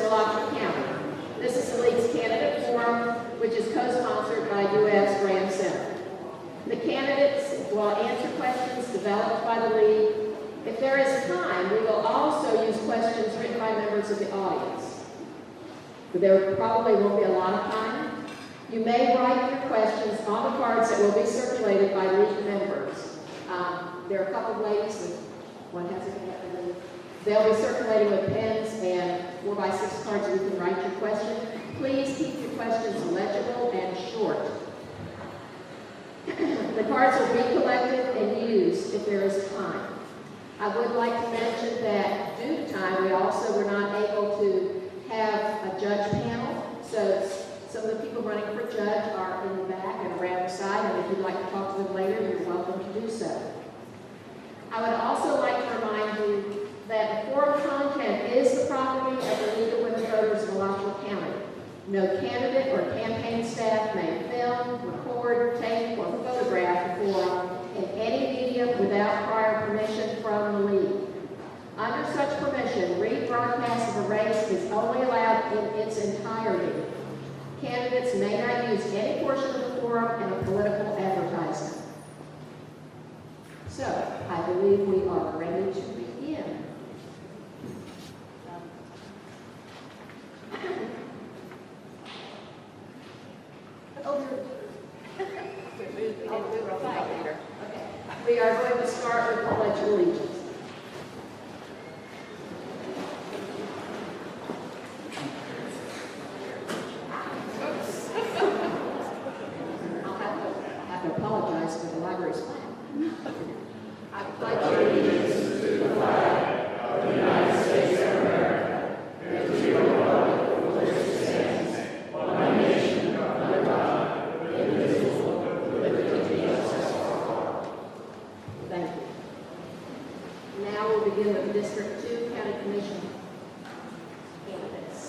Alachua County. This is the League's candidate forum, which is co-sponsored by UF's Graham Center. The candidates will answer questions developed by the League. If there is time, we will also use questions written by members of the audience. But there probably won't be a lot of time. You may write your questions on the cards that will be circulated by League members. There are a couple of ladies, and one has a hand. They'll be circulating with pens and 4x6 cards where you can write your question. Please keep your questions legible and short. The cards will be collected and used if there is time. I would like to mention that due to time, we also were not able to have a judge panel. So some of the people running for judge are in the back and around the side, and if you'd like to talk to them later, you're welcome to do so. I would also like to remind you that the forum content is the property of the League of Women Voters of Alachua County. No candidate or campaign staff may film, record, tape, or photograph the forum in any medium without prior permission from the League. Under such permission, rebroadcast of a race is only allowed in its entirety. Candidates may not use any portion of the forum in a political advertisement. So, I believe we are ready to begin. We are going to start with the Pledge of Allegiance. I'll have to apologize for the library's plan. I pledge allegiance to the flag of the United States of America and to the republic for which it stands, one nation under God, indivisible, with liberty and justice for all. Thank you. Now we'll begin with District 2 County Commission candidates.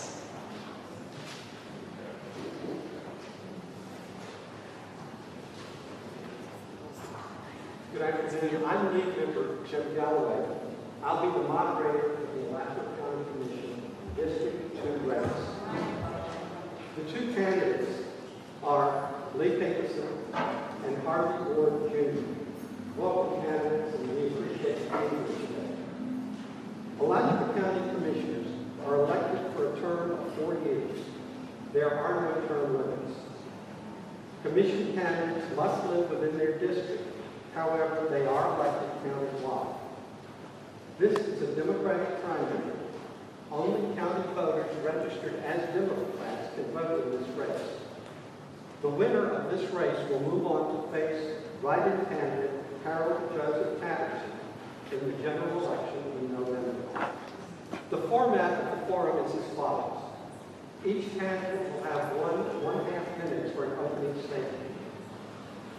Good afternoon. I'm League Member Jim Galloway. I'll be the moderator of the Alachua County Commission District 2 race. The two candidates are Lee Pinkerson and Harvey Ward Jr. Welcome, candidates, and we appreciate you being here today. Alachua County Commissioners are elected for a term of 4 years. There are no term limits. Commission candidates must live within their district. However, they are elected county-wide. This is a Democratic primary. Only county voters registered as Democrats can vote in this race. The winner of this race will move on to face write-in candidate Harold Joseph Patterson in the general election in November. The format of the forum is as follows. Each candidate will have 1.5 minutes for an opening statement.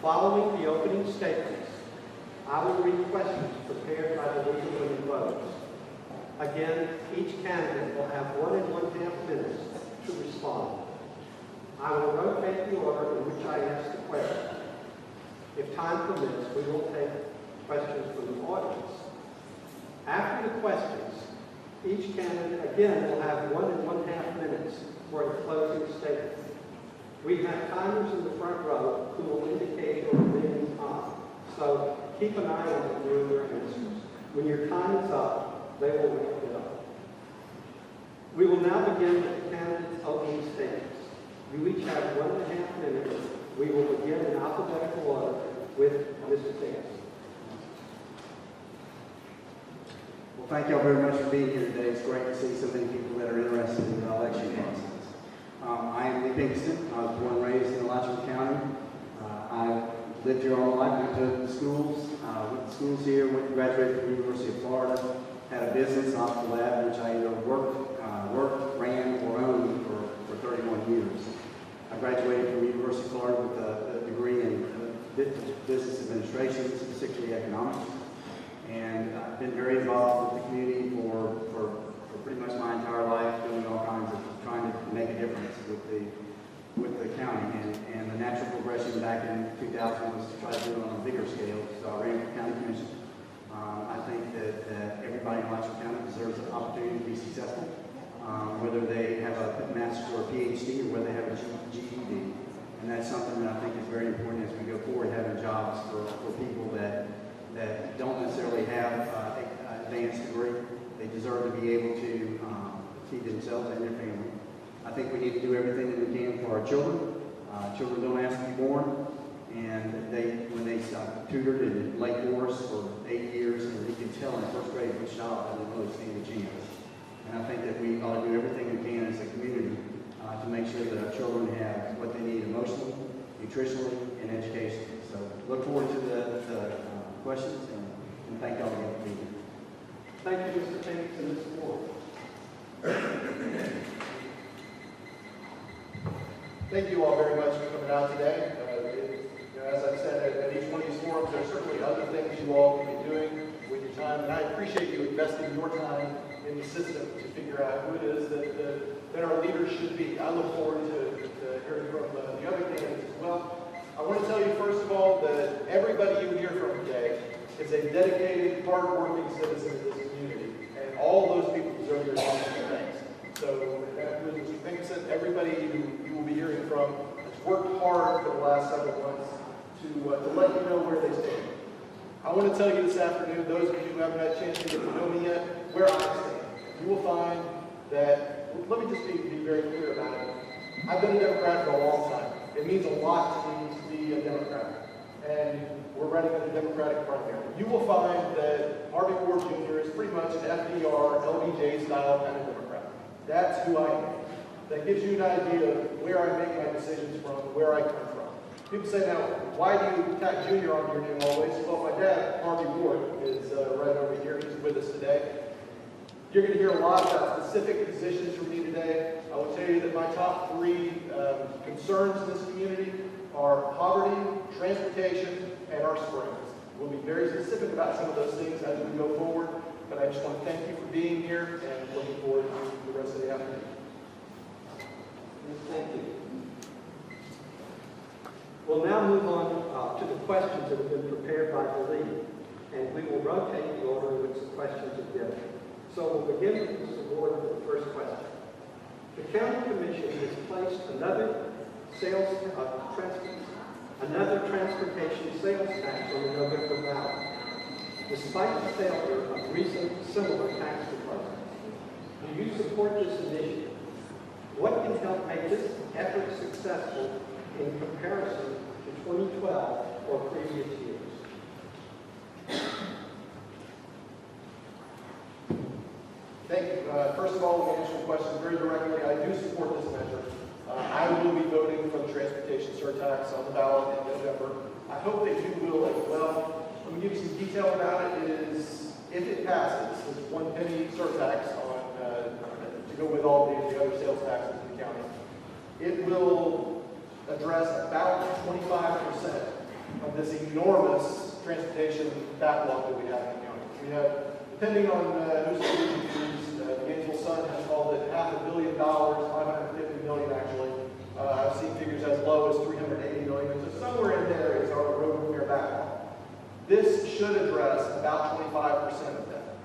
Following the opening statements, I will read questions prepared by the League of Women Voters. Again, each candidate will have 1.5 minutes to respond. I will rotate the order in which I ask the question. If time permits, we will take questions from the audience. After the questions, each candidate again will have 1.5 minutes for a closing statement. We have timers in the front row who will indicate your remaining time. So keep an eye on them during their answers. When your time is up, they will wrap it up. We will now begin with the candidates' opening statements. You each have 1.5 minutes. We will begin in alphabetical order with Mr. Pinkerson. Well, thank y'all very much for being here today. It's great to see so many people that are interested in the election process. I am Lee Pinkerson. I was born and raised in Alachua County. I lived here all my life, went to schools, here, graduated from the University of Florida, had a business, Optical Lab, which I either worked, ran, or owned for 31 years. I graduated from the University of Florida with a degree in business administration, specifically economics, and I've been very involved with the community for pretty much my entire life, doing all kinds of trying to make a difference with the county. And the natural progression back in 2000 was to try to do it on a bigger scale. So I ran for county commission. I think that everybody in Alachua County deserves an opportunity to be successful, whether they or whether they have a GED. And that's something that I think is very important as we go forward, having jobs for people that don't necessarily have an advanced degree. They deserve to be able to feed themselves and their family. I think we need to do everything that we can for our children. Children don't ask to be born, and when they tutored in Lake Forest for 8 years, and you can tell in first grade which child doesn't really stand a chance. And I think that we ought to do everything we can as a community to make sure that our children have what they need emotionally, nutritionally, and educationally. So look forward to the questions, and thank y'all again for being here. Thank you, Mr. Phoenix and Ms. Ward. Thank you all very much for coming out today. As I've said, at each one of these forums, there are certainly other things you all can be doing with your time, and I appreciate you investing your time in the system to figure out who it is that our leaders should be. I look forward to hearing from the other candidates as well. I want to tell you, first of all, that everybody you hear from today is a dedicated, hard-working citizen of this community, and all those people deserve your thanks. So, with Mr. Pinkerton, everybody you will be hearing from has worked hard for the last several months to let you know where they stand. I want to tell you this afternoon, those of you who haven't had a chance to get to know me yet, where I stand. You will find that, let me just be very clear about it. I've been a Democrat for a long time. It means a lot to me to be a Democrat. And we're running in a Democratic primary. You will find that Harvey Ward Jr. is pretty much an FDR, LBJ style kind of Democrat. That's who I am. That gives you an idea of where I make my decisions from, where I come from. People say, now, why do you tack Junior on your name always? Well, my dad, Harvey Ward, is right over here. He's with us today. You're going to hear a lot about specific positions from me today. I will tell you that my top 3 concerns in this community are poverty, transportation, and our springs. We'll be very specific about some of those things as we go forward, but I just want to thank you for being here and looking forward to the rest of the afternoon. Thank you. We'll now move on to the questions that have been prepared by the lead, and we will rotate the order in which the questions are given. So we'll begin with Mr. Ward with the first question. The County Commission has placed another transportation sales tax on the November ballot, despite the failure of recent similar tax proposals. Do you support this initiative? What can help make this effort successful in comparison to 2012 or previous years? Thank you. First of all, let me answer your question very directly. I do support this measure. I will be voting for the transportation surtax on the ballot in November. I hope that you will as well. Let me give you some detail about it. It is, if it passes, this 1 penny surtax on to go with all the other sales taxes in the county. It will address about 25% of this enormous transportation backlog that we have in the county. We have, depending on who's speaking, the Gainesville Sun has called it $500 million, $550 million actually. I've seen figures as low as $380 million. So somewhere in there is our road repair backlog. This should address about 25% of that.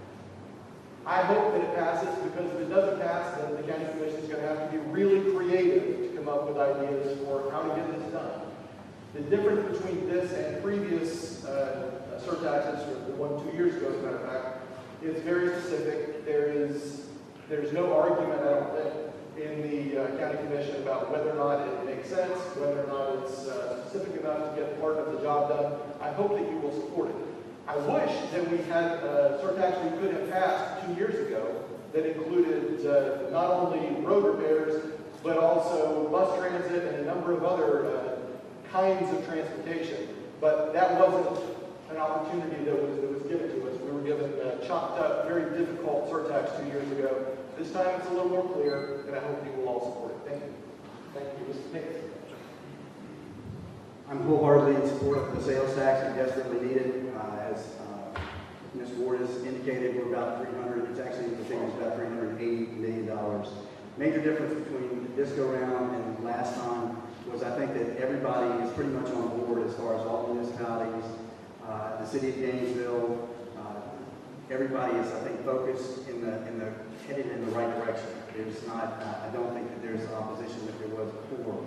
I hope that it passes, because if it doesn't pass, then the county commission is going to have to be really creative to come up with ideas for how to get this done. The difference between this and previous surtaxes, or the one 2 years ago, as a matter of fact, is very specific. There's no argument, I don't think, in the county commission about whether or not it makes sense, whether or not it's specific enough to get part of the job done. I hope that you will support it. I wish that we had a surtax we could have passed 2 years ago that included not only road repairs, but also bus transit and a number of other kinds of transportation. But that wasn't an opportunity that was given to us. We were given a chopped up, very difficult surtax 2 years ago. This time it's a little more clear, and I hope you will all support it. Thank you. Thank you, Mr. Pickett. I'm wholeheartedly in support of the sales tax. We desperately need it. As Ms. Ward has indicated, we're about 300, it's actually, the figure is about $380 million. Major difference between this go-round and last time was, I think, that everybody is pretty much on board as far as all municipalities, the city of Gainesville. Everybody is, I think, focused in the headed in the right direction. There's not, I don't think that there's opposition that there was before.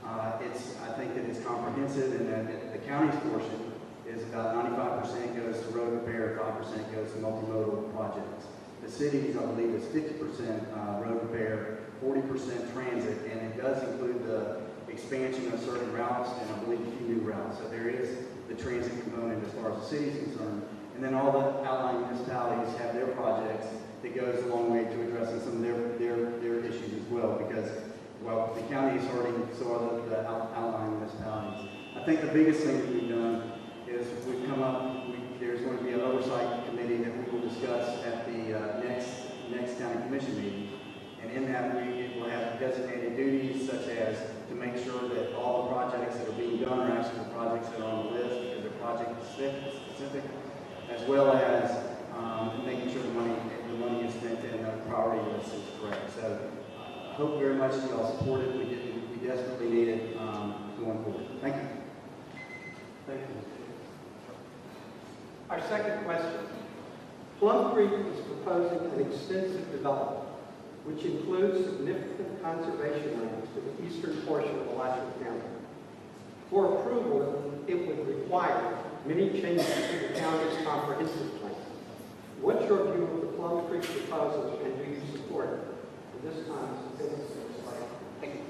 I think that it's comprehensive, and that the county's portion is about 95% goes to road repair, 5% goes to multimodal projects. The cities, I believe, is 50% road repair, 40% transit, and it does include the expansion of certain routes, and I believe a few new routes. So there is the transit component as far as the city is concerned. And then all the outlying municipalities have their projects that goes a long way to addressing some of their issues as well, because, well, the county is already, so are the outlying municipalities. I think the biggest thing that we've done is we've come up, there's going to be an oversight committee that we will discuss at the next county commission meeting. And in that, we will have designated duties such as to make sure that all the projects that are being done are actually the projects that are on the list because they're project specific, as well as making sure the money is spent and the priority list is correct. So I hope very much that y'all support it. We desperately need it going forward. Thank you. Thank you. Our second question. Plum Creek is proposing an extensive development, which includes significant conservation lands to the eastern portion of Alachua County. For approval, it would require many changes to the county's comprehensive plan. What's your view of the Plum Creek proposals, and do you support it? At this time, Thank you.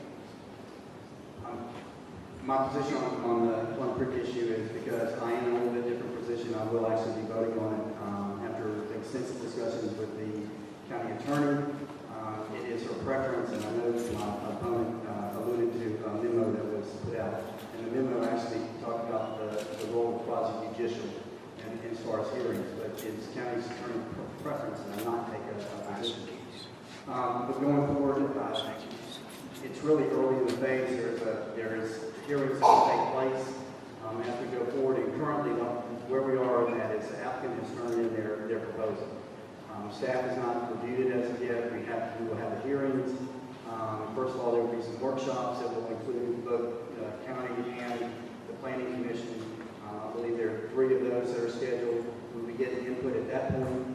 My position on the Plum Creek issue is because I am in a little bit different position. I will actually be voting on it after extensive discussions with the county attorney. It is her preference, and I know my opponent alluded to a memo that was put out. And the memo actually talked about the role of quasi-judicial and as far as hearings, but it's county's attorney preference, and I'm not taking a position. But going forward, it's really early in the phase. There is hearings that will take place as we go forward, and currently where we are in that is the applicant has turned in their proposal. Staff has not reviewed it as of yet. We will have the hearings. First of all, there will be some workshops that will include both the county and the planning commission. I believe there are 3 of those that are scheduled. We'll be getting input at that point.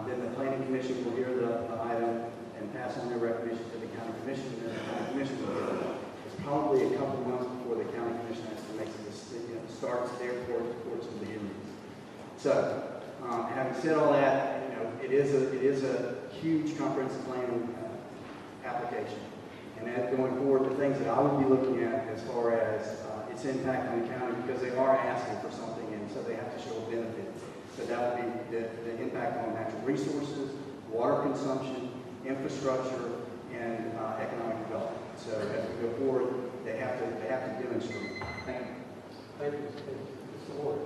Then the planning commission will hear the item and pass on their recommendation to the county commission, and the county commission will hear it. It's probably a couple months before the county commission starts their course of the hearings. So, having said all that, it is a huge comprehensive plan application. And that going forward, the things that I would be looking at as far as its impact on the county, because they are asking for something, and so they have to show a benefit. So that would be the impact on natural resources, water consumption, infrastructure, and economic development. So as we go forward, they have to demonstrate. Thank you. Thank you, Mr. Ward.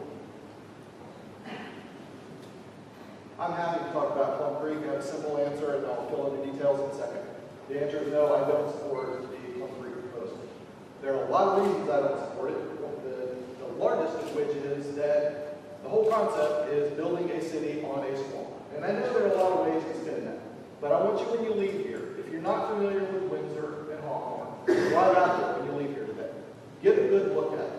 I'm happy to talk about Plum Creek. I have a simple answer, and I'll fill in the details in a second. The answer is no, I don't support the Plum Creek proposal. There are a lot of reasons I don't support it. The largest of which is that the whole concept is building a city on a swamp. And I know there are a lot of ways to spin that. But I want you, when you leave here, if you're not familiar with Windsor and Hawthorne, drive out there when you leave here today. Get a good look at it.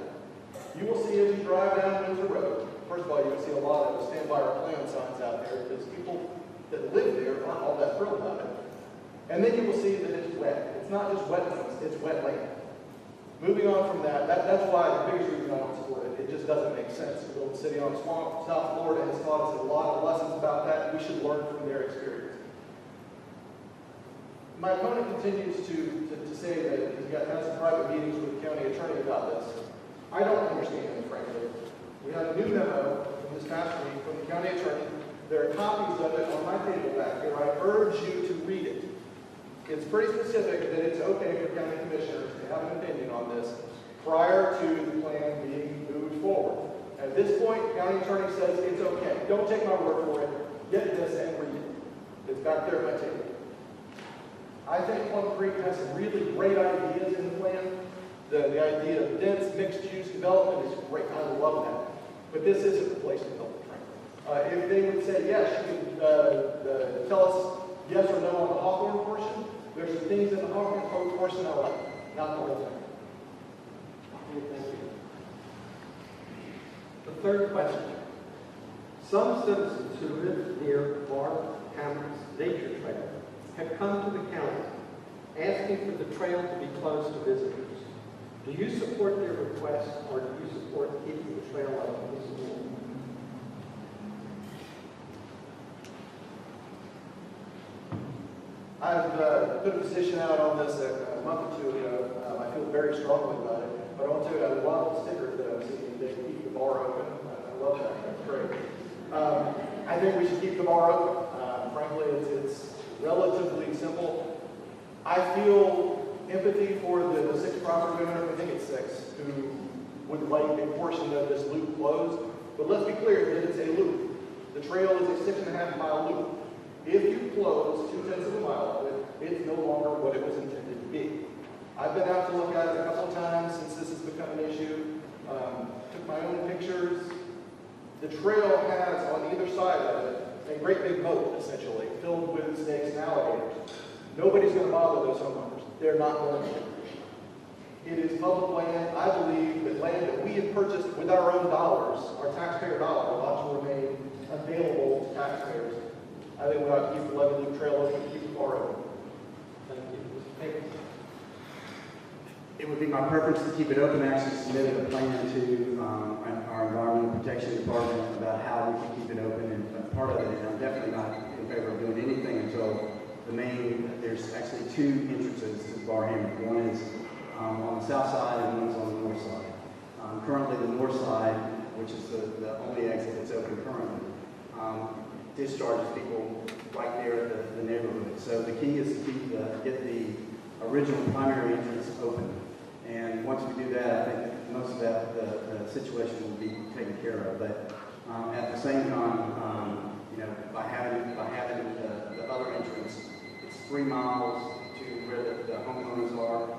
You will see as you drive down Windsor Road, first of all, you'll see a lot of stand by our plan signs out there because people that live there aren't all that thrilled about it. And then you will see that it's wet. It's not just wetlands, it's wetland. Moving on from that, that's why the biggest reason I don't support it. It just doesn't make sense to build a city on a swamp. South Florida has taught us a lot of lessons about that. We should learn from their experience. My opponent continues to say that he's had some private meetings with the county attorney about this. I don't understand, frankly. We have a new memo from this past week from the county attorney. There are copies of it on my table back here. I urge you to read it. It's pretty specific that it's okay for county commissioners to have an opinion on this prior to the plan being moved forward. At this point, county attorney says it's okay. Don't take my word for it. Get this and read it. It's back there at my table. I think Plum Creek has some really great ideas in the plan. The idea of dense mixed-use development is great. I love that. But this isn't the place to build it, frankly. If they would say yes, you could tell us yes or no on the Hawthorne portion. There's some things in the Hawthorne portion I like, not the whole thing. Thank you. The third question. Some citizens who live near Bar Hamlet's nature trail have come to the county asking for the trail to be closed to visitors. Do you support their request, or do you support keeping the trail open this morning? I've put a position out on this a month or two ago. I feel very strongly about it. But I want to tell you, I love the stickers that I'm seeing. They keep the bar open. I love that. That's great. I think we should keep the bar open. Frankly, it's relatively simple. I feel empathy for the 6 property owners, I think it's 6, who would like a portion of this loop closed. But let's be clear that it's a loop. The trail is a 6.5 mile loop. If you close 2/10 of a mile of it, it's no longer what it was intended to be. I've been out to look at it a couple of times since this has become an issue. Took my own pictures. The trail has on either side of it a great big moat, essentially, filled with snakes and alligators. Nobody's going to bother those homeowners. They're not going to. It is public land. I believe that land that we have purchased with our own dollars, our taxpayer dollars, ought to remain available to taxpayers. I think we ought to keep the Levy Loop Trail open and keep the bar open. Thank you. Mr. Pickens? It would be my preference to keep it open. I actually submitted a plan to our Environmental Protection Department about how we can keep it open, and part of it, and I'm definitely not in favor of doing anything until the main, there's actually 2 entrances to Bar Hammock. One is on the south side and one's on the north side. Currently the north side, which is the only exit that's open currently, discharges people right there at the neighborhood. So the key is to get the original primary entrance open. And once we do that, I think most of that, the situation will be taken care of. But at the same time, by having the other entrance, it's 3 miles to where the homeowners are.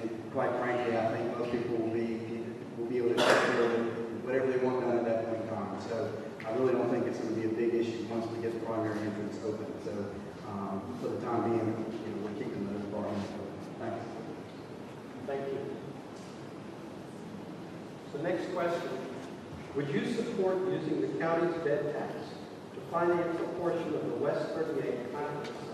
And quite frankly, I think most people will be able to take care of whatever they want done at that point in time. So I really don't think it's going to be a big issue once we get the primary entrance open. So for the time being, we're keeping those bar ends open. Thanks. Thank you. So next question. Would you support using the county's bed tax to finance a portion of the West 38 Conference Center?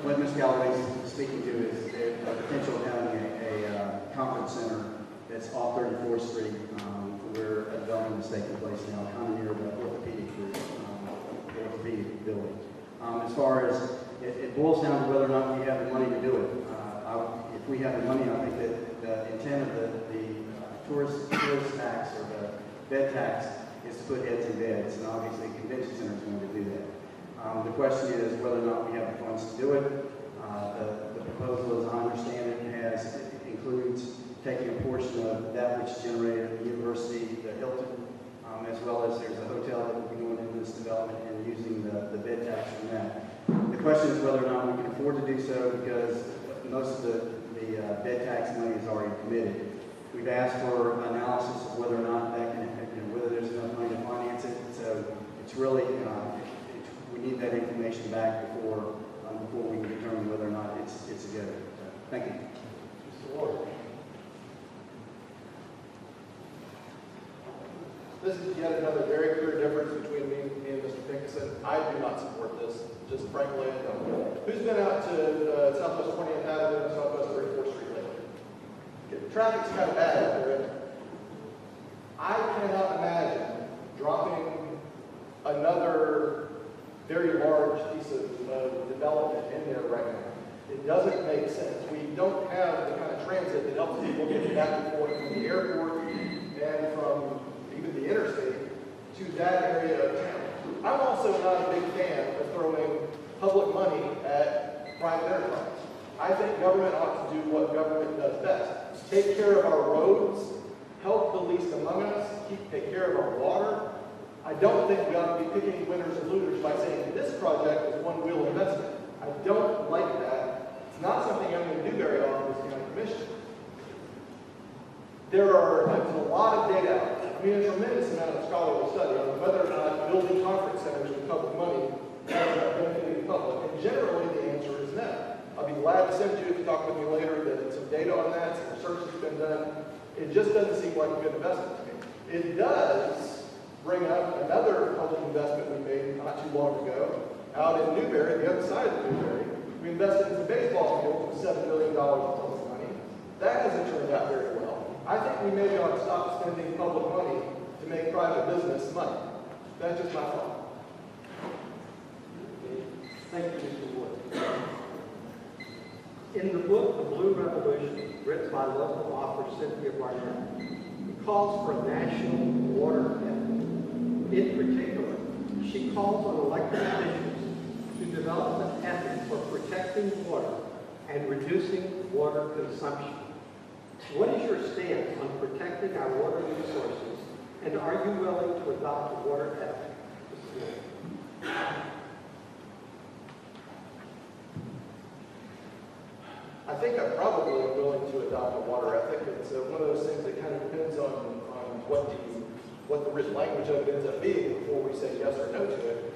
What Ms. Galloway is speaking to is a potential of having a conference center that's off 34th Street, where a development is taking place now, kind of near the orthopedic group, the orthopedic building. As far as it boils down to whether or not we have the money to do it. If we have the money, I think that the intent of the tourist tax or the bed tax is to put heads in beds, and obviously the convention center is going to do that. The question is whether or not we have the funds to do it. The proposal, as I understand it, includes taking a portion of that which generated at the university, the Hilton, as well as there's a hotel that will be going into this development and using the bed tax from that. The question is whether or not we can afford to do so, because most of the bed tax money is already committed. We've asked for analysis of whether or not that can, whether there's enough money to finance it. So it's really, we need that information back before we can determine whether or not it's a go. Thank you. Mr. Ward. This is yet another very clear difference between me and Mr. Pinkerson. I do not support this, just frankly. Who's been out to Southwest 20th Avenue and Southwest 34th Street lately? Traffic's kind of bad out there, isn't it? I cannot imagine dropping another very large piece of development in there right now. It doesn't make sense. We don't have the kind of transit that helps people get back and forth from the airport and from even the interstate to that area of town. I'm also not a big fan of throwing public money at private enterprise. I think government ought to do what government does best. Take care of our roads, help the least among us, take care of our water. I don't think we ought to be picking winners and losers by saying this project is one-wheel investment. I don't like that. It's not something I'm going to do very often as county commission. There's a lot of data out there. I mean, a tremendous amount of scholarly study on whether or not building conference centers with public money is benefiting the public. And generally, the answer is no. I'll be glad to send you, if you talk with me later, some data on that, some research has been done. It just doesn't seem like a good investment to me. It does bring up another public investment we made not too long ago out in Newberry, the other side of Newberry. We invested in some baseball fields with $7 million of public money. That hasn't turned out very well. I think we maybe ought to stop spending public money to make private business money. That's just my thought. Thank you, Mr. Wood. In the book, The Blue Revolution, written by local author Cynthia Barnett, it calls for a national water ethic. In particular, she calls on elected officials to develop an ethic for protecting water and reducing water consumption. What is your stance on protecting our water resources, and are you willing to adopt a water ethic? I think I probably am willing to adopt a water ethic. It's one of those things that kind of depends on what the written language of it ends up being before we say yes or no to it.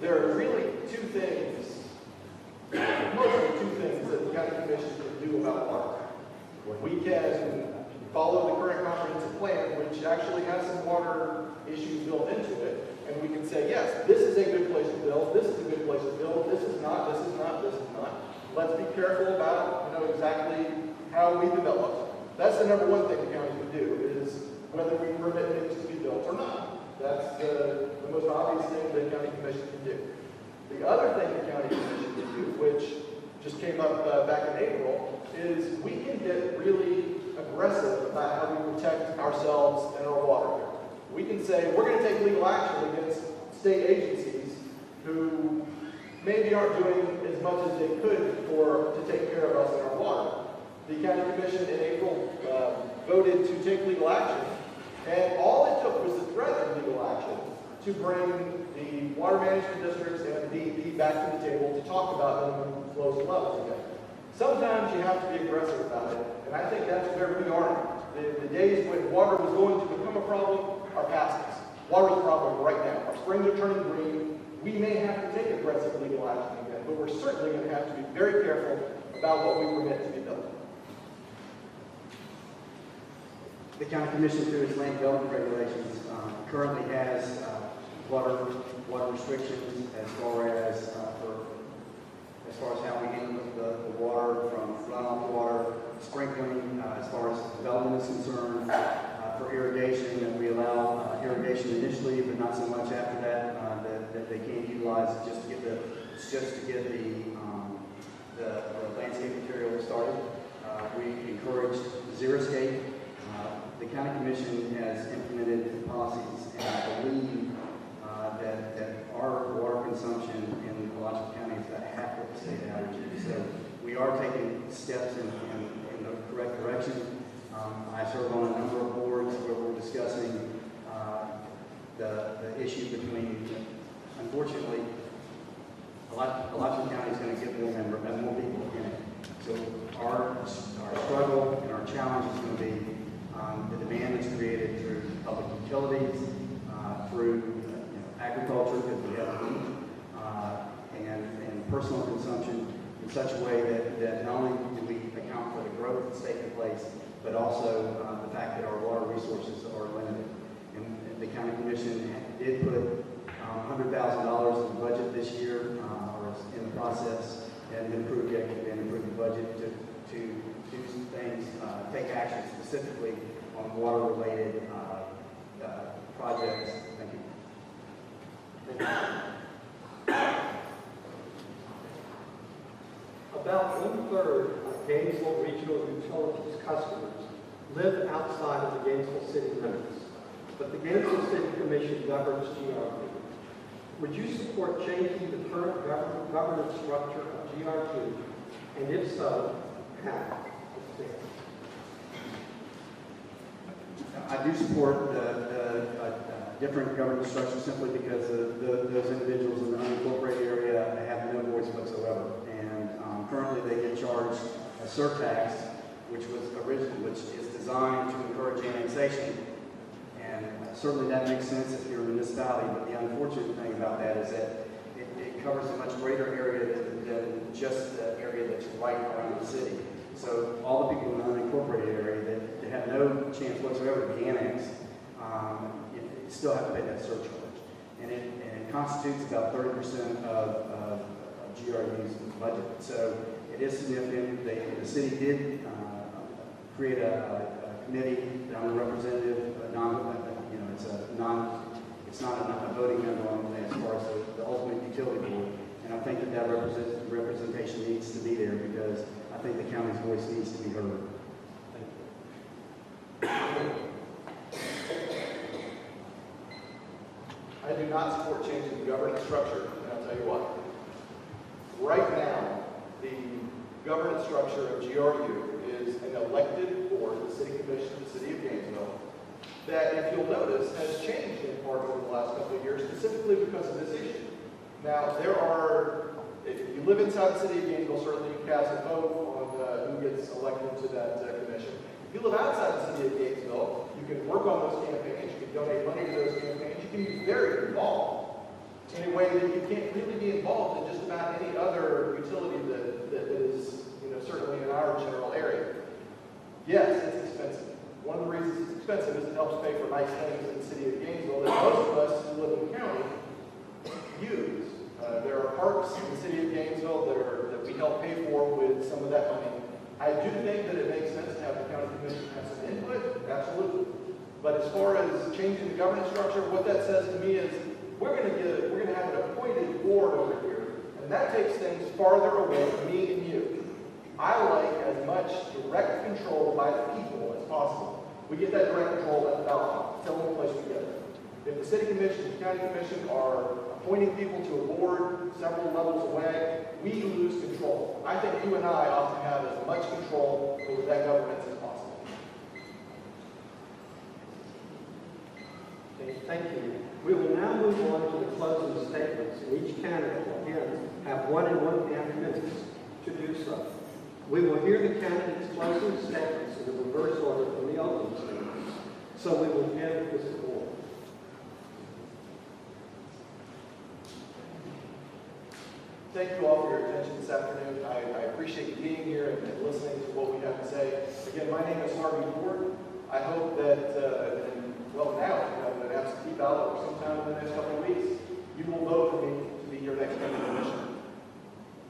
There are really two things, mostly two things that the county commission can do about water. We can follow the current comprehensive plan, which actually has some water issues built into it, and we can say, yes, this is a good place to build, this is a good place to build, this is not, this is not, this is not. Let's be careful about, exactly how we develop. That's the number one thing the county would do, is whether we permit things to be built or not. That's the most obvious thing the county commission can do. The other thing the county commission can do, which just came up back in April, is we can get really aggressive about how we protect ourselves and our water. We can say we're going to take legal action against state agencies who maybe aren't doing as much as they could to take care of us and our water. The county commission in April voted to take legal action, and all it took was the threat of legal action to bring the water management districts and the DEP back to the table to talk about minimum flows and levels again. Sometimes you have to be aggressive about it, and I think that's where we are now. The days when water was going to become a problem are past us. Water is a problem right now. Our springs are turning green. We may have to take aggressive legal action again, but we're certainly going to have to be very careful about what we permit to be built. The county commission, through its land development regulations, currently has water restrictions as far as how we handle the water from runoff water, sprinkling, as far as development is concerned, for irrigation, and we allow irrigation initially, but not so much after that, that they can't utilize just to get the landscape material started. We encouraged xeriscape. The county commission has implemented policies, and I believe that our water consumption in Alachua County is about half what the state average is. So we are taking steps in the correct direction. I serve on a number of boards where we're discussing the issue between, unfortunately, Alachua County is going to get more people in it. So our struggle and our challenge is going to be the demand that's created through public utilities, through agriculture, because we have wheat, and personal consumption in such a way that not only do we account for the growth that's taking place, but also the fact that our water resources are limited. And the county commission did put $100,000 in the budget this year, or is in the process, and improve the budget to do some things, take action specifically on water-related projects. Thank you. About 1/3 of Gainesville Regional Utilities customers live outside of the Gainesville city limits, but the Gainesville City Commission governs GRP. Would you support changing the current governance structure of GRP, and if so, how? I do support the different governance structure simply because those individuals in the unincorporated area have no voice whatsoever. And currently they get charged a surtax, which is designed to encourage annexation. And certainly that makes sense if you're a municipality, but the unfortunate thing about that is that it covers a much greater area than just the area that's right around the city. So all the people in the unincorporated area that have no chance whatsoever to be annexed, you still have to pay that surcharge. And it constitutes about 30% of GRU's budget. So it is significant. The city did create a committee, I'm a representative, it's not a voting member on as far as the ultimate utility board. And I think that representation needs to be there because I think the county's voice needs to be heard. I do not support changing the governance structure, and I'll tell you why. Right now, the governance structure of GRU is an elected board, the City Commission of the City of Gainesville, that, if you'll notice, has changed in part over the last couple of years, specifically because of this issue. Now, if you live inside the City of Gainesville, certainly you cast a vote on who gets elected to that commission. If you live outside the City of Gainesville, you can work on those campaigns, you can donate money to those campaigns, you can be very involved in a way that you can't really be involved in just about any other utility that is, certainly in our general area. Yes, it's expensive. One of the reasons it's expensive is it helps pay for nice things in the City of Gainesville that most of us who live in the county use. There are parks in the City of Gainesville that we help pay for with some of that money. I do think that it makes sense to have the county commission have some input, absolutely. But as far as changing the governance structure, what that says to me is we're going to have an appointed board over here, and that takes things farther away from me and you. I like as much direct control by the people as possible. We get that direct control at the ballot box. Tell them the place we get it. If the City Commission and the County Commission are appointing people to a board several levels away, we lose control. I think you and I ought to have as much control over that governance as possible. Okay, thank you. We will now move on to the closing statements, and each candidate will again have 1 and 1.5 minutes to do so. We will hear the candidates' closing statements in the reverse order from the opening statements. So we will begin with Mr. Moore. Thank you all for your attention this afternoon. I appreciate you being here and listening to what we have to say. Again, my name is Harvey Ward. I hope that, now if you have an absentee ballot or sometime in the next couple of weeks, you will vote for me to be your next county commissioner.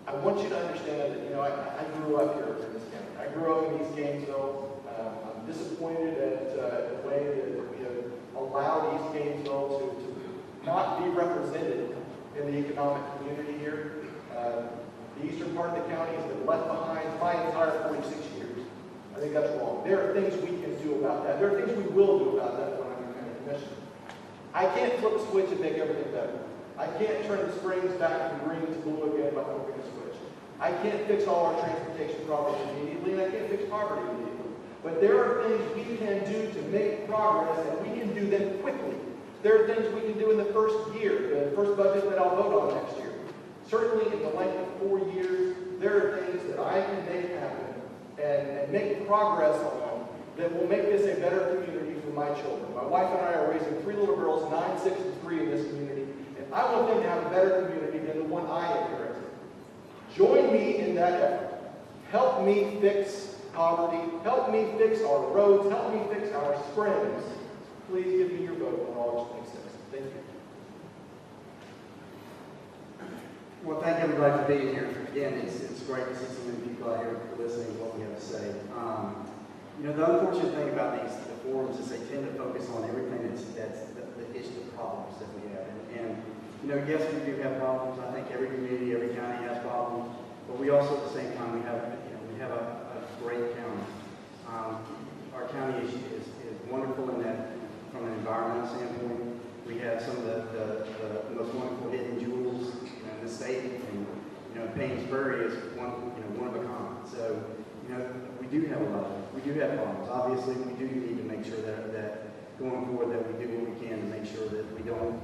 I want you to understand that, I grew up here in this county. I grew up in East Gainesville. I'm disappointed at the way that we have allowed East Gainesville to not be represented in the economic community here. The eastern part of the county has been left behind my entire 46 years. I think that's wrong. There are things we can do about that. There are things we will do about that when I'm your county commissioner. I can't flip a switch and make everything better. I can't turn the springs back from green to blue again by flipping a switch. I can't fix all our transportation problems immediately, and I can't fix poverty immediately. But there are things we can do to make progress, and we can do them quickly. There are things we can do in the first year, the first budget that I'll vote on next year. Certainly in the length of 4 years, there are things that I can make happen and make progress on that will make this a better community for my children. My wife and I are raising 3 little girls, 9, 6, and 3 in this community. I want them to have a better community than the one I inherited. Join me in that effort. Help me fix poverty. Help me fix our roads. Help me fix our springs. Please give me your vote on August 26th. Thank you. Well, thank everybody for being here. Again, it's great to see so many people out here listening to what we have to say. The unfortunate thing about the forums is they tend to focus on everything that's the issue, the problems that we have. And yes, we do have problems. I think every community, every county has problems. But we also, at the same time, we have a great county. Our county is wonderful in that, from an environmental standpoint, we have some of the most wonderful hidden jewels in the state. And Payne's Prairie is one of a kind. So we do have problems. Obviously, we do need to make sure that going forward that we do what we can to make sure that we don't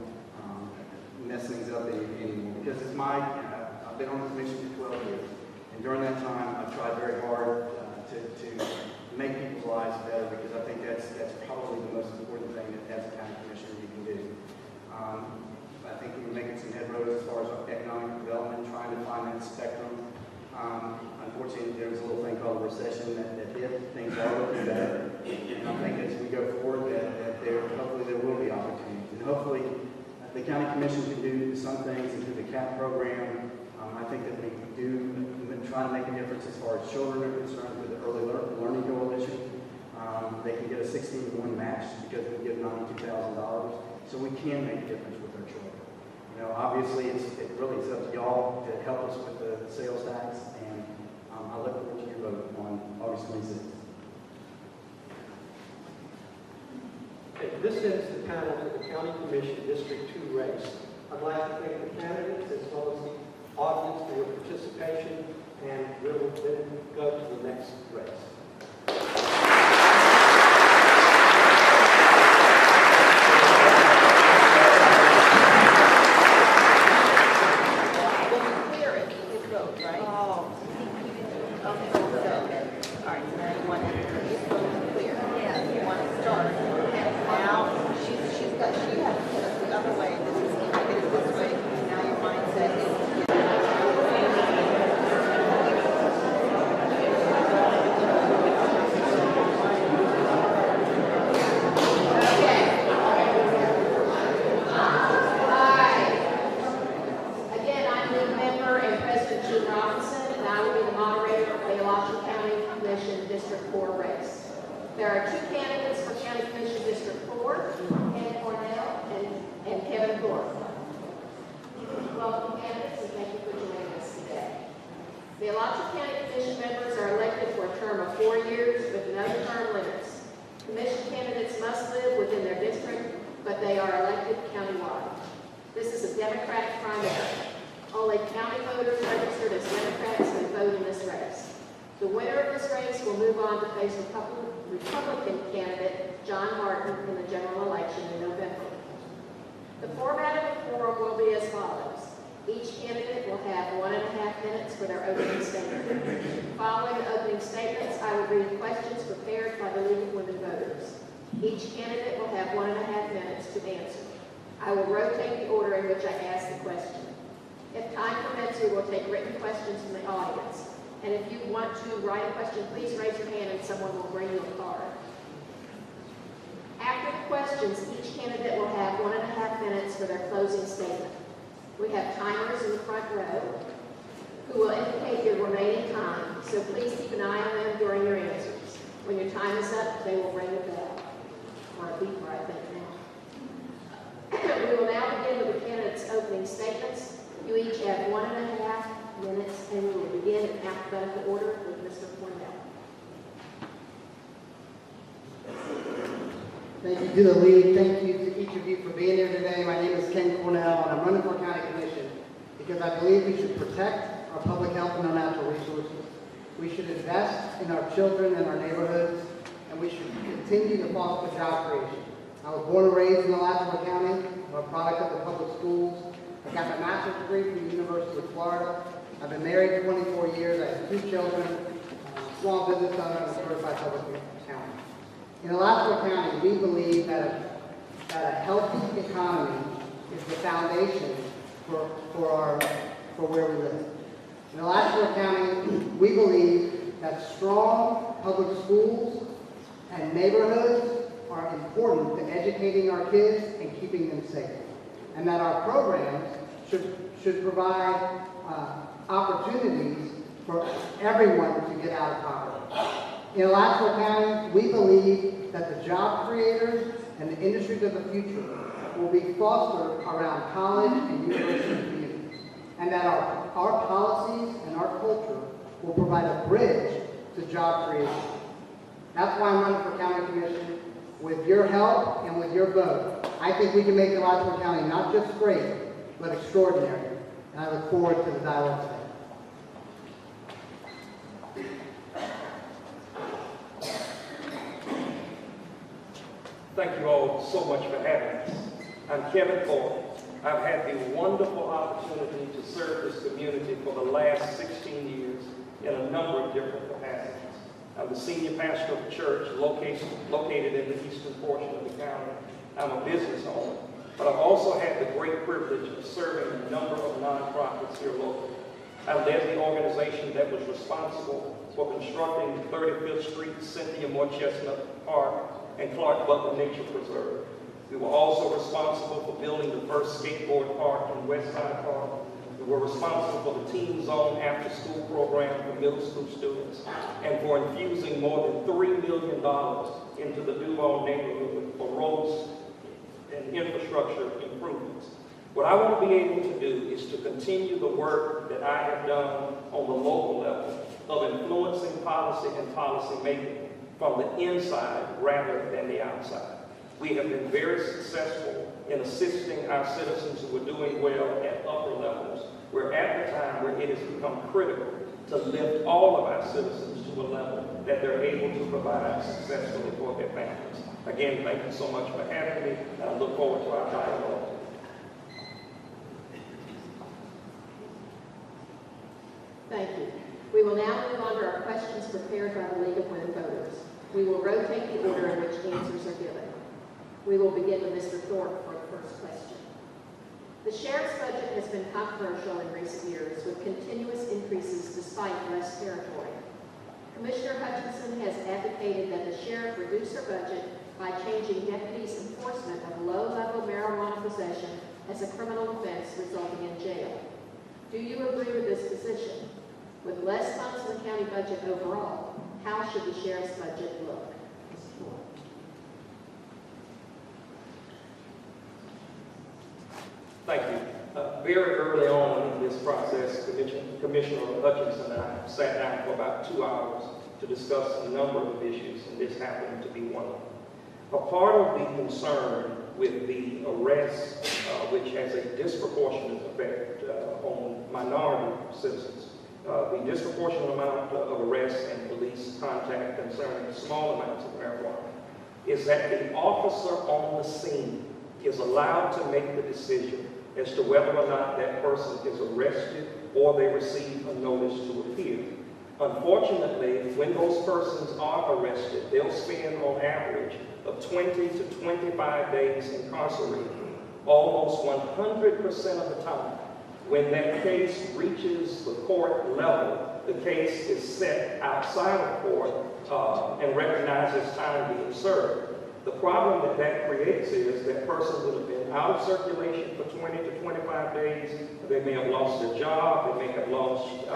mess things up anymore. Because I've been on the commission for 12 years, and during that time, I've tried very hard to make people's lives better, because I think that's probably the most important thing that as a county commissioner you can do. I think we're making some headroads as far as economic development, trying to find that spectrum. Unfortunately, there was a little thing called a recession that hit. Things are looking better, and I think as we go forward, that hopefully there will be opportunities. the county commission can do some things and through the CAP program. I think that we do try to make a difference as far as children are concerned with the Early Learning Coalition. They can get a 16-to-1 match because we give $92,000. So we can make a difference with our children. You know, obviously, it really is up to y'all to help us with the sales tax, and I look forward to your vote on August 26th. Okay, this ends the panel for the County Commission District 2 race. I'd like to thank the candidates as well as the audience for your participation, and we will then go to the next race. There are two candidates for County Commission District 4, Ken Cornell and Kevin Thorpe. Welcome, candidates, and thank you for joining us today. The Alachua County Commission members are elected for a term of 4 years with no term limits. Commission candidates must live within their district, but they are elected countywide. This is a Democratic primary. Only county voters registered as Democrats may vote in this race. The winner of this race will move on to face Republican candidate John Martin in the general election in November. The format of the forum will be as follows. Each candidate will have 1.5 minutes for their opening statement. Following the opening statements, I will read questions prepared by the League of Women Voters. Each candidate will have 1.5 minutes to answer. I will rotate the order in which I ask the question. If time permits, we will take written questions from the audience. And if you want to write a question, please raise your hand and someone will bring you a card. After the questions, each candidate will have 1.5 minutes for their closing statement. We have timers in the front row who will indicate your remaining time, so please keep an eye on them during your answers. When your time is up, they will ring a bell, or a beeper, I think now. We will now begin with the candidates' opening statements. You each have 1.5 minutes, and we will begin in alphabetical order with Mr. Cornell. Thank you to the League. Thank you to each of you for being here today. My name is Ken Cornell, and I'm running for County Commission because I believe we should protect our public health and our natural resources. We should invest in our children and our neighborhoods, and we should continue to foster job creation. I was born and raised in Alachua County. I'm a product of the public schools. I got my master's degree from the University of Florida. I've been married 24 years. I have 2 children, small business owner, and a certified public accountant. In Alachua County, we believe that a healthy economy is the foundation for where we live. In Alachua County, we believe that strong public schools and neighborhoods are important to educating our kids and keeping them safe, and that our programs should provide opportunities for everyone to get out of poverty. In Alachua County, we believe that the job creators and the industries of the future will be fostered around college and university communities, and that our policies and our culture will provide a bridge to job creation. That's why I'm running for County Commission. With your help and with your vote, I think we can make Alachua County not just great, but extraordinary. And I look forward to the dialogue today. Thank you all so much for having us. I'm Kevin Thorpe. I've had the wonderful opportunity to serve this community for the last 16 years in a number of different capacities. I'm the senior pastor of a church located in the eastern portion of the county. I'm a business owner, but I've also had the great privilege of serving a number of nonprofits here locally. I led the organization that was responsible for constructing 35th Street, Cynthia Moore Chestnut Park, and Clark Butler Nature Preserve. We were also responsible for building the first skateboard park in West Side Park. We were responsible for the Teen Zone after-school program for middle school students and for infusing more than $3 million into the Duval neighborhood for roads and infrastructure improvements. What I want to be able to do is to continue the work that I have done on the local level of influencing policy and policy making from the inside rather than the outside. We have been very successful in assisting our citizens who are doing well at upper levels. We're at the time where it has become critical to lift all of our citizens to a level that they're able to provide successfully for their families. Again, thank you so much for having me, and I look forward to our dialogue. Thank you. We will now move on to our questions prepared by the League of Women Voters. We will rotate the order in which answers are given. We will begin with Mr. Thorpe for the first question. The sheriff's budget has been controversial in recent years with continuous increases despite less territory. Commissioner Hutchinson has advocated that the sheriff reduce her budget by changing deputies' enforcement of low-level marijuana possession as a criminal offense resulting in jail. Do you agree with this position? With less funds in the county budget overall, how should the sheriff's budget look? Thank you. Very early on in this process, Commissioner Hutchinson and I sat down for about 2 hours to discuss a number of issues, and this happened to be one of them. A part of the concern with the arrest, which has a disproportionate effect on minority citizens, the disproportionate amount of arrests and police contact concerning small amounts of marijuana, is that the officer on the scene is allowed to make the decision as to whether or not that person is arrested or they receive a notice to appear. Unfortunately, when those persons are arrested, they'll spend on average of 20 to 25 days incarcerated. Almost 100% of the time, when that case reaches the court level, the case is set outside of court and recognizes time being served. The problem that that creates is that person would have been out of circulation for 20 to 25 days. They may have lost their job. They may have lost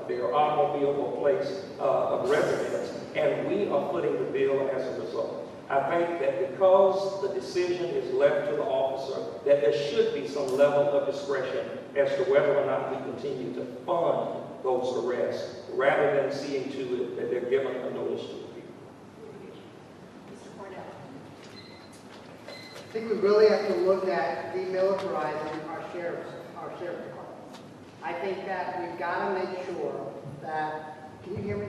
their automobile or place of residence. And we are footing the bill as a result. I think that because the decision is left to the officer, that there should be some level of discretion as to whether or not we continue to fund those arrests, rather than seeing to it that they're given a notice to appear. I think we really have to look at demilitarizing our sheriff's department. I think that we've got to make sure that, can you hear me?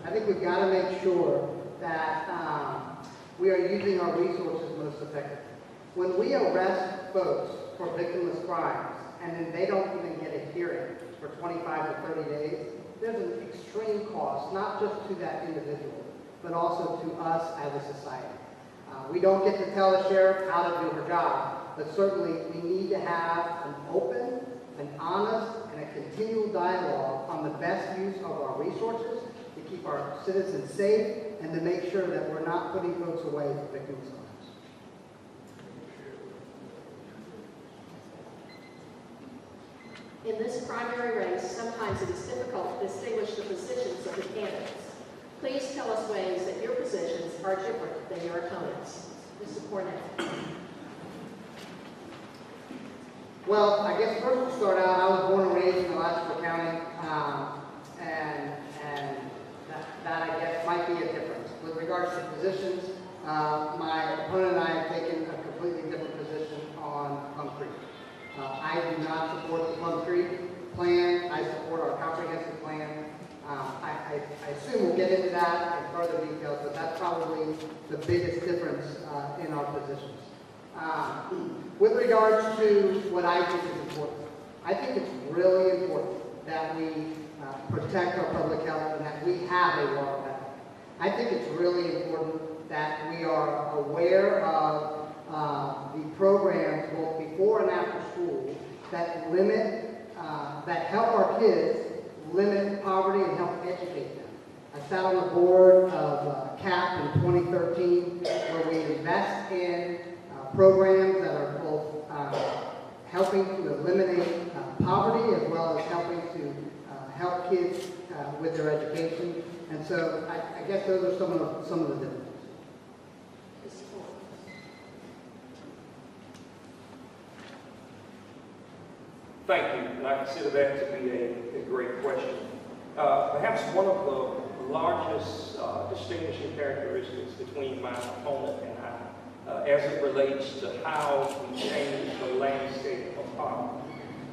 I think we've got to make sure that we are using our resources most effectively. When we arrest folks for victimless crimes and then they don't even get a hearing for 25 to 30 days, there's an extreme cost, not just to that individual, but also to us as a society. We don't get to tell the sheriff how to do her job, but certainly we need to have an open, an honest, and a continual dialogue on the best use of our resources to keep our citizens safe and to make sure that we're not putting folks away for victimless crimes. In this primary race, sometimes it is difficult to distinguish the positions of the candidates. Please tell us ways that your positions are different than your opponents. Mr. Cornell. Well, I guess first to start out, I was born and raised in Alachua County, and that I guess might be a difference. With regards to positions, my opponent and I have taken a completely different position on Plum Creek. I do not support the Plum Creek plan. I support our comprehensive plan. I assume we'll get into that in further details, but that's probably the biggest difference in our positions. With regards to what I think is important, I think it's really important that we protect our public health and that we have a water bank. I think it's really important that we are aware of the programs both before and after school that limit, that help our kids limit poverty and help educate them. I sat on the board of CAP in 2013, where we invest in programs that are both helping to eliminate poverty as well as helping to help kids with their education. And so I guess those are some of the differences. Mr. Ford. Thank you, and I consider that to be a great question. Perhaps one of the largest distinguishing characteristics between my opponent and I, as it relates to how we change the landscape of poverty.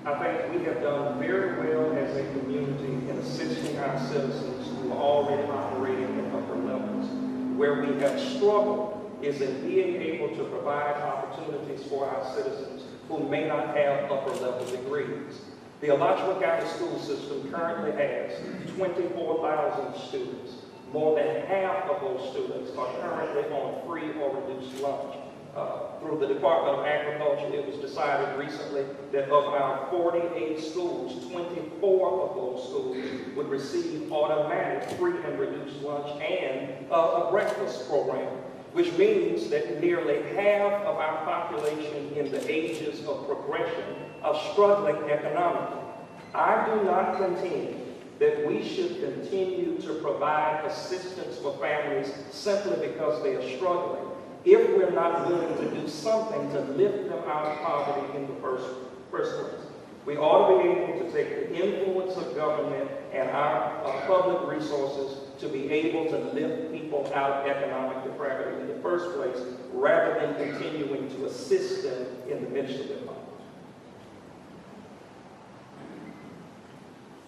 I think we have done very well as a community in assisting our citizens who are already operating at upper levels. Where we have struggled is in being able to provide opportunities for our citizens who may not have upper level degrees. The Alachua County school system currently has 24,000 students. More than half of those students are currently on free or reduced lunch. Through the Department of Agriculture, it was decided recently that of our 48 schools, 24 of those schools would receive automatic free and reduced lunch and a breakfast program, which means that nearly half of our population in the ages of progression are struggling economically. I do not contend that we should continue to provide assistance for families simply because they are struggling, if we're not willing to do something to lift them out of poverty in the first place. We ought to be able to take the influence of government and our public resources to be able to lift people out of economic depravity in the first place, rather than continuing to assist them in the midst of their poverty.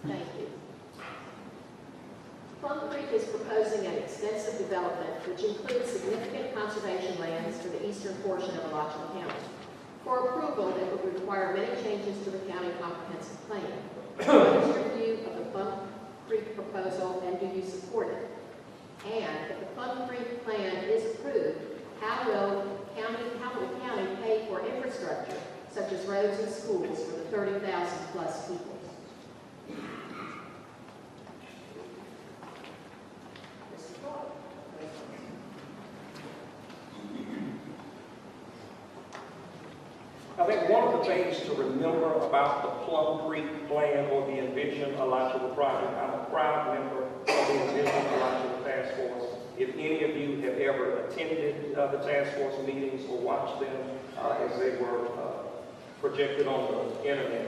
Thank you. Plum Creek is proposing an extensive development which includes significant conservation lands for the eastern portion of Alachua County. For approval, it would require many changes to the county comprehensive plan. What is your view of the Plum Creek proposal, and do you support it? And if the Plum Creek plan is approved, how will the county pay for infrastructure such as roads and schools for the 30,000 plus people? I think one of the things to remember about the Plum Creek plan or the Envision Alachua project, I'm a proud member of the Envision Alachua Task Force. If any of you have ever attended the task force meetings or watched them as they were projected on the internet,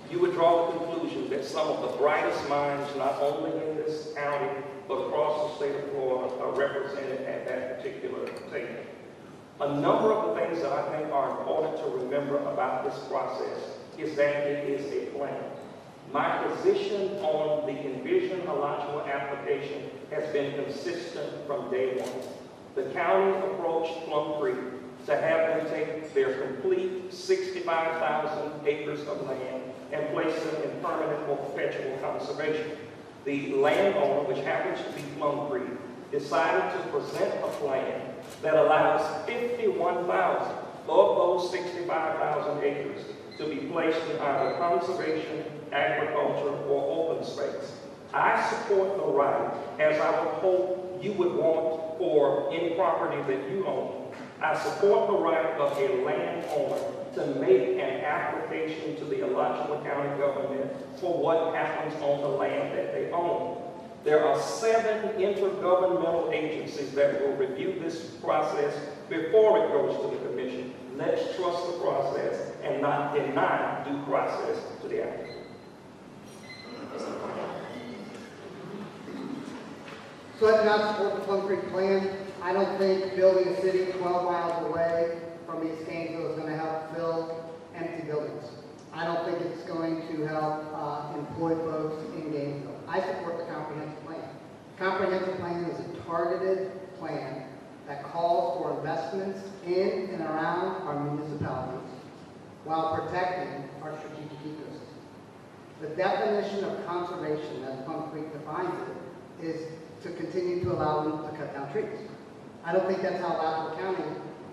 you would draw the conclusion that some of the brightest minds, not only in this county, but across the state of Florida, are represented at that particular table. A number of the things that I think are important to remember about this process is that it is a plan. My position on the Envision Alachua application has been consistent from day one. The county approached Plum Creek to have them take their complete 65,000 acres of land and place them in permanent or perpetual conservation. The landowner, which happens to be Plum Creek, decided to present a plan that allows 51,000 of those 65,000 acres to be placed in either conservation, agriculture, or open space. I support the right, as I would hope you would want for any property that you own. I support the right of a landowner to make an application to the Alachua County government for what happens on the land that they own. There are 7 intergovernmental agencies that will review this process before it goes to the commission. Let's trust the process and not deny due process to the applicant. So I do not support the Plum Creek plan. I don't think building a city 12 miles away from East Gainesville is going to help fill empty buildings. I don't think it's going to help employ folks in Gainesville. I support the comprehensive plan. Comprehensive plan is a targeted plan that calls for investments in and around our municipalities while protecting our strategic ecosystem. The definition of conservation, as Plum Creek defines it, is to continue to allow them to cut down trees. I don't think that's how Alachua County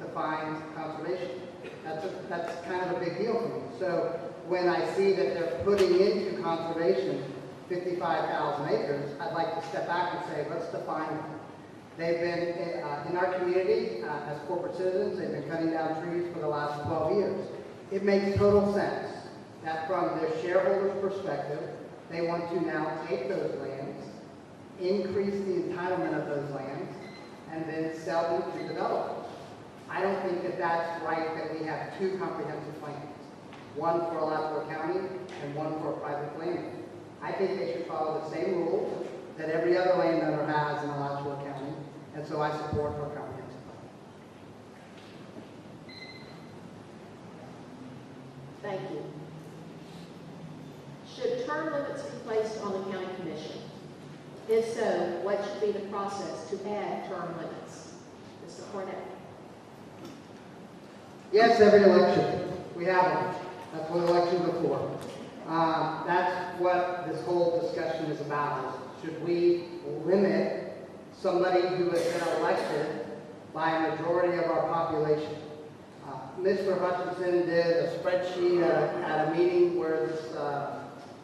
defines conservation. That's kind of a big deal for me. So when I see that they're putting into conservation 55,000 acres, I'd like to step back and say, let's define them. They've been in our community as corporate citizens, they've been cutting down trees for the last 12 years. It makes total sense that from the shareholders' perspective, they want to now take those lands, increase the entitlement of those lands, and then sell them to developers. I don't think that that's right that we have two comprehensive plans, one for Alachua County and one for a private landowner. I think they should follow the same rules that every other landowner has in Alachua County, and so I support our comprehensive plan. Thank you. Should term limits be placed on the county commission? If so, what should be the process to add term limits? Mr. Cornell. Yes, every election, we have them. That's what elections are for. That's what this whole discussion is about. Should we limit somebody who has been elected by a majority of our population? Mr. Hutchinson did a spreadsheet at a meeting where this,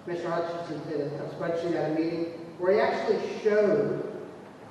Mr. Hutchinson did a spreadsheet at a meeting where he actually showed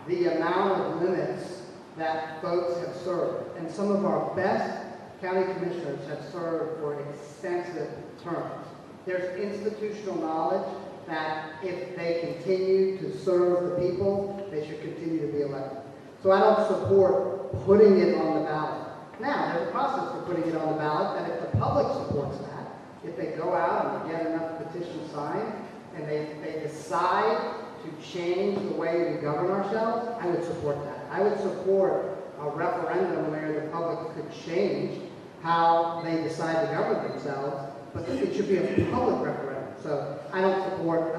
the amount of limits that folks have served. And some of our best county commissioners have served for extensive terms. There's institutional knowledge that if they continue to serve the people, they should continue to be elected. So I don't support putting it on the ballot. Now, there's a process for putting it on the ballot that if the public supports that, if they go out and get enough petitions signed, and they decide to change the way we govern ourselves, I would support that. I would support a referendum where the public could change how they decide to govern themselves, but it should be a public referendum. So I don't support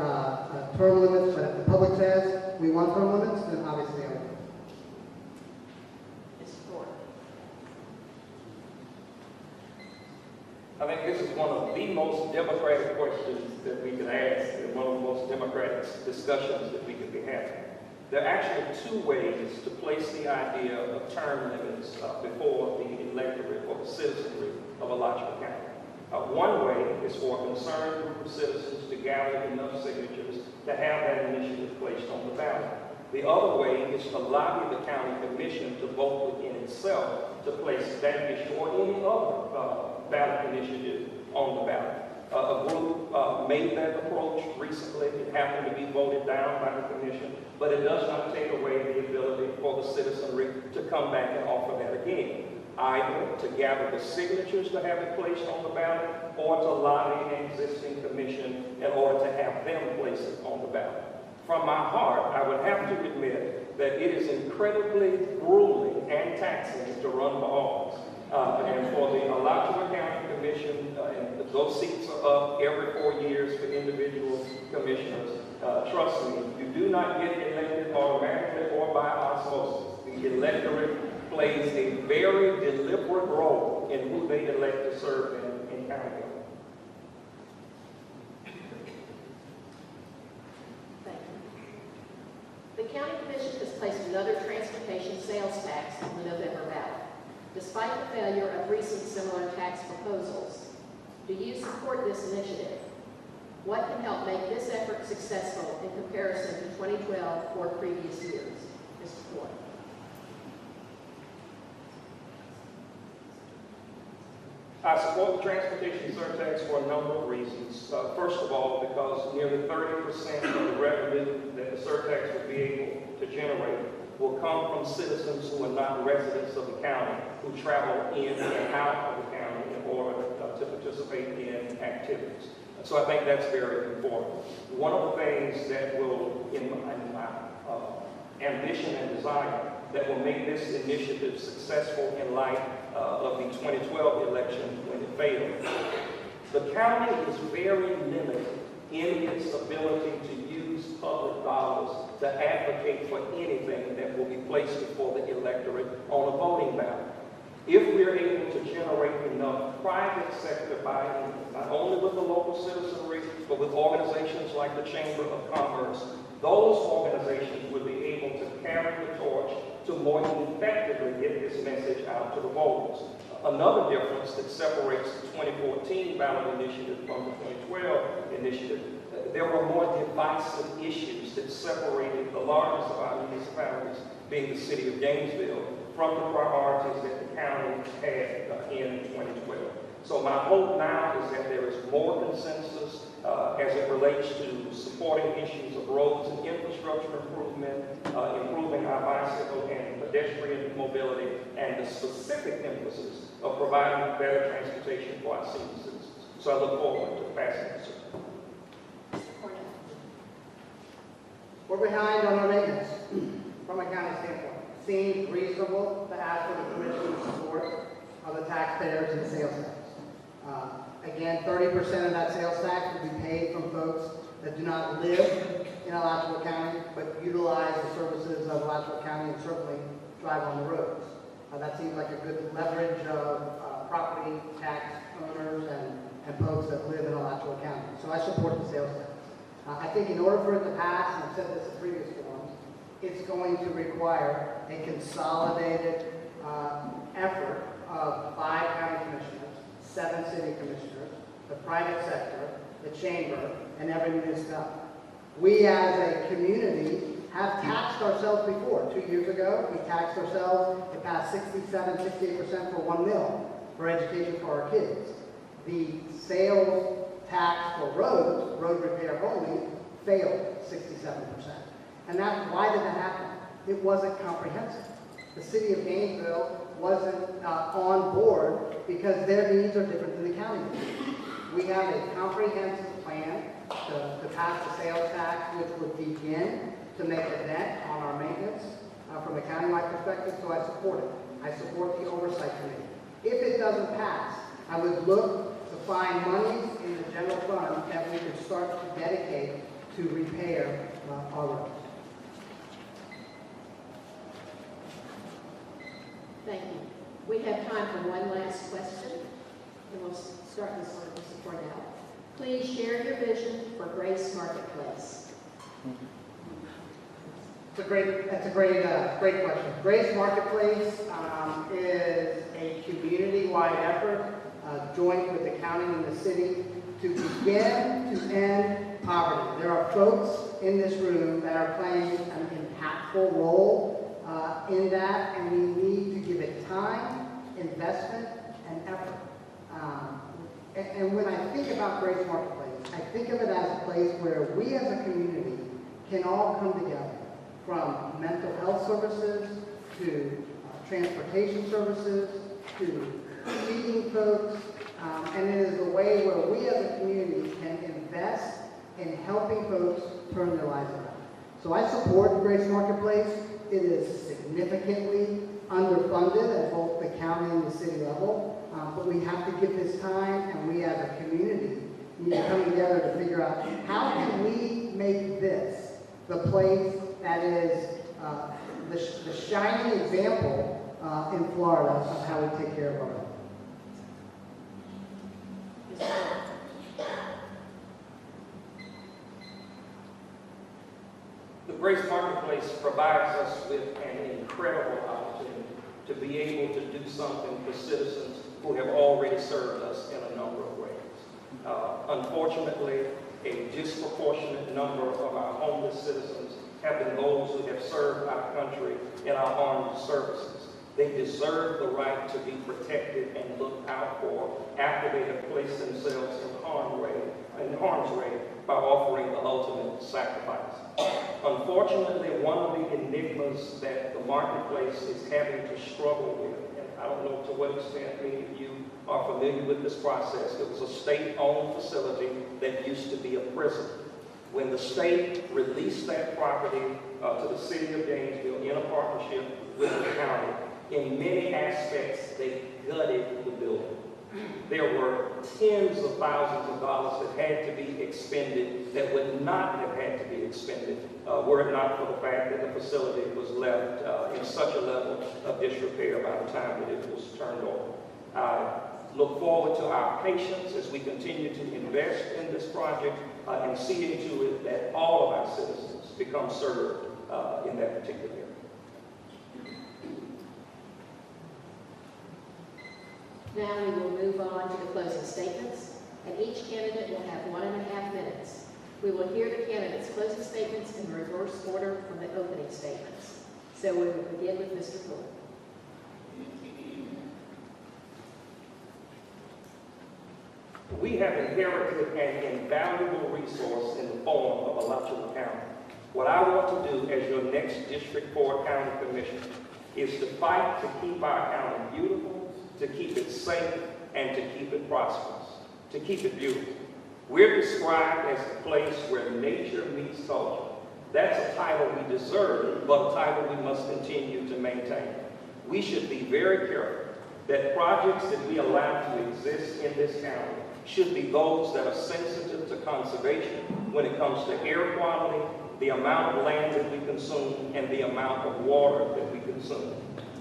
term limits, but if the public says we want term limits, then obviously I would. I think this is one of the most democratic questions that we can ask and one of the most democratic discussions that we could be having. There are actually two ways to place the idea of term limits before the electorate or the citizenry of Alachua County. One way is for a concerned group of citizens to gather enough signatures to have that initiative placed on the ballot. The other way is to lobby the county commission to vote within itself to place that issue or any other ballot initiative on the ballot. A group made that approach recently. It happened to be voted down by the commission, but it does not take away the ability for the citizenry to come back and offer that again, either to gather the signatures to have it placed on the ballot or to lobby an existing commission in order to have them place it on the ballot. From my heart, I would have to admit that it is incredibly grueling and taxing to run for office. And for the Alachua County Commission, and those seats are up every 4 years for individual commissioners. Trust me, you do not get elected automatically or by osmosis. The electorate plays a very deliberate role in who they elect to serve in county government. The County Commission has placed another transportation sales tax on the November ballot. Despite the failure of recent similar tax proposals, do you support this initiative? What can help make this effort successful in comparison to 2012 or previous years? Mr. Ford. I support the transportation surtax for a number of reasons. First of all, because nearly 30% of the revenue that the surtax would be able to generate will come from citizens who are not residents of the county, who travel in and out of the county in order to participate in activities. So I think that's very important. One of the things that will, in my ambition and desire, that will make this initiative successful in light of the 2012 election when it failed. The county is very limited in its ability to use public dollars to advocate for anything that will be placed before the electorate on a voting ballot. If we're able to generate enough private sector buy-in, not only with the local citizenry, but with organizations like the Chamber of Commerce, those organizations would be able to carry the torch to more effectively get this message out to the voters. Another difference that separates the 2014 ballot initiative from the 2012 initiative, there were more divisive issues that separated the largest of our municipalities, being the city of Gainesville, from the priorities that the county had in 2012. So my hope now is that there is more consensus as it relates to supporting issues of roads and infrastructure improvement, improving our bicycle and pedestrian mobility, and the specific emphasis of providing better transportation for our senior citizens. So I look forward to passing this. We're behind on our maintenance from a county standpoint. Seems reasonable to ask for the commission's support of the taxpayers and sales tax. Again, 30% of that sales tax will be paid from folks that do not live in Alachua County, but utilize the services of Alachua County and certainly drive on the roads. That seems like a good leverage of property tax owners and folks that live in Alachua County. So I support the sales tax. I think in order for it to pass, and I've said this in previous forums, it's going to require a consolidated effort of 5 county commissioners, 7 city commissioners, the private sector, the chamber, and every municipality. We as a community have taxed ourselves before. 2 years ago, we taxed ourselves. It passed 68% for 1 mil for education for our kids. The sales tax for roads, road repair only, failed 67%. And why did that happen? It wasn't comprehensive. The city of Gainesville wasn't on board because their needs are different than the county needs. We have a comprehensive plan to pass the sales tax, which would begin to make a dent on our maintenance from a countywide perspective, so I support it. I support the oversight committee. If it doesn't pass, I would look to find monies in the general fund that we could start to dedicate to repair our roads. Thank you. We have time for one last question, and we'll start this one with Mr. Cornell. Please share your vision for Grace Marketplace. That's a great question. Grace Marketplace is a community-wide effort joint with the county and the city to begin to end poverty. There are folks in this room that are playing an impactful role in that, and we need to give it time, investment, and effort. And when I think about Grace Marketplace, I think of it as a place where we as a community can all come together, from mental health services to transportation services to feeding folks, and it is a way where we as a community can invest in helping folks turn their lives around. So I support Grace Marketplace. It is significantly underfunded at both the county and the city level, but we have to give this time, and we as a community need to come together to figure out how can we make this the place that is the shining example in Florida of how we take care of our own. The Grace Marketplace provides us with an incredible opportunity to be able to do something for citizens who have already served us in a number of ways. Unfortunately, a disproportionate number of our homeless citizens have been those who have served our country in our armed services. They deserve the right to be protected and looked out for after they have placed themselves in harm's way by offering the ultimate sacrifice. Unfortunately, one of the enigmas that the marketplace is having to struggle with, and I don't know to what extent many of you are familiar with this process, it was a state-owned facility that used to be a prison. When the state released that property to the city of Gainesville in a partnership with the county, in many aspects, they gutted the building. There were tens of thousands of dollars that had to be expended that would not have had to be expended were it not for the fact that the facility was left in such a level of disrepair by the time that it was turned over. I look forward to our patience as we continue to invest in this project and seeing to it that all of our citizens become served in that particular area. Now we will move on to the closing statements. and each candidate will have 1.5 minutes. We will hear the candidates' closing statements in reverse order from the opening statements. So we will begin with Mr. Poole. We have inherited an invaluable resource in the form of Alachua County. What I want to do as your next District 4 County Commissioner is to fight to keep our county beautiful, to keep it safe, and to keep it prosperous, to keep it beautiful. We're described as a place where nature meets culture. That's a title we deserve, but a title we must continue to maintain. We should be very careful that projects that we allow to exist in this county should be those that are sensitive to conservation when it comes to air quality, the amount of land that we consume, and the amount of water that we consume.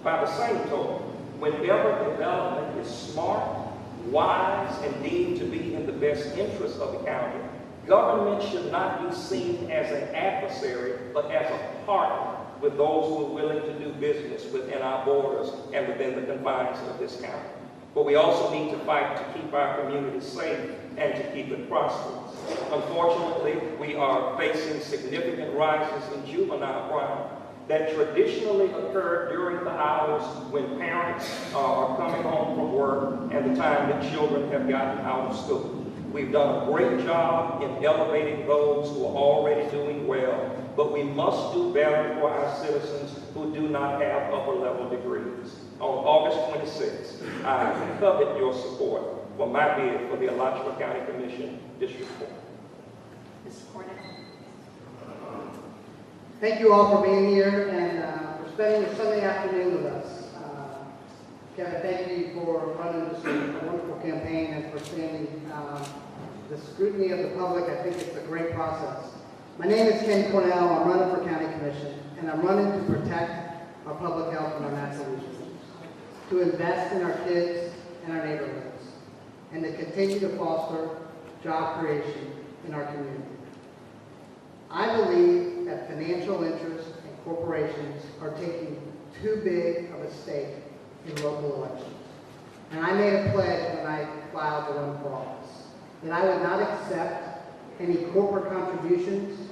By the same token, whenever development is smart, wise, and deemed to be in the best interest of the county, government should not be seen as an adversary, but as a partner with those who are willing to do business within our borders and within the confines of this county. But we also need to fight to keep our community safe and to keep it prosperous. Unfortunately, we are facing significant rises in juvenile crime that traditionally occur during the hours when parents are coming home from work and the time that children have gotten out of school. We've done a great job in elevating those who are already doing well, but we must do better for our citizens who do not have upper-level degrees. On August 26th, I covet your support for my bid for the Alachua County Commission, District 4. Mr. Cornell. Thank you all for being here and for spending the Sunday afternoon with us. Kevin, thank you for running this wonderful campaign and for standing the scrutiny of the public. I think it's a great process. My name is Ken Cornell. I'm running for County Commission, and I'm running to protect our public health and our natural resources, to invest in our kids and our neighborhoods, and to continue to foster job creation in our community. I believe that financial interests and corporations are taking too big of a stake in local elections. And I made a pledge when I filed to run for office that I would not accept any corporate contributions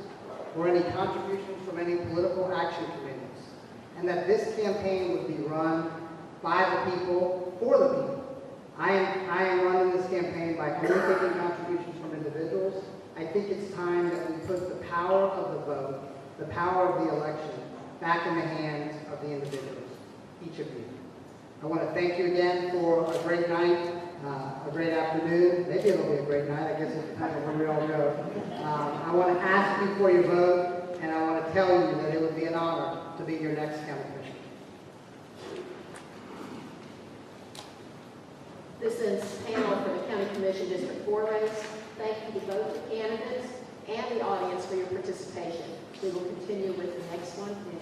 or any contributions from any political action committees, and that this campaign would be run by the people, for the people. I am running this campaign by only taking contributions from individuals. I think it's time that we put the power of the vote, the power of the election, back in the hands of the individuals, each of you. I want to thank you again for a great night, a great afternoon. Maybe it'll be a great night. I guess it depends on where we all go. I want to ask you for your vote, and I want to tell you that it would be an honor to be your next county commissioner. This is panel for the County Commission District 4 race. Thank you to both the candidates and the audience for your participation. We will continue with the next one in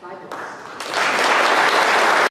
5 minutes.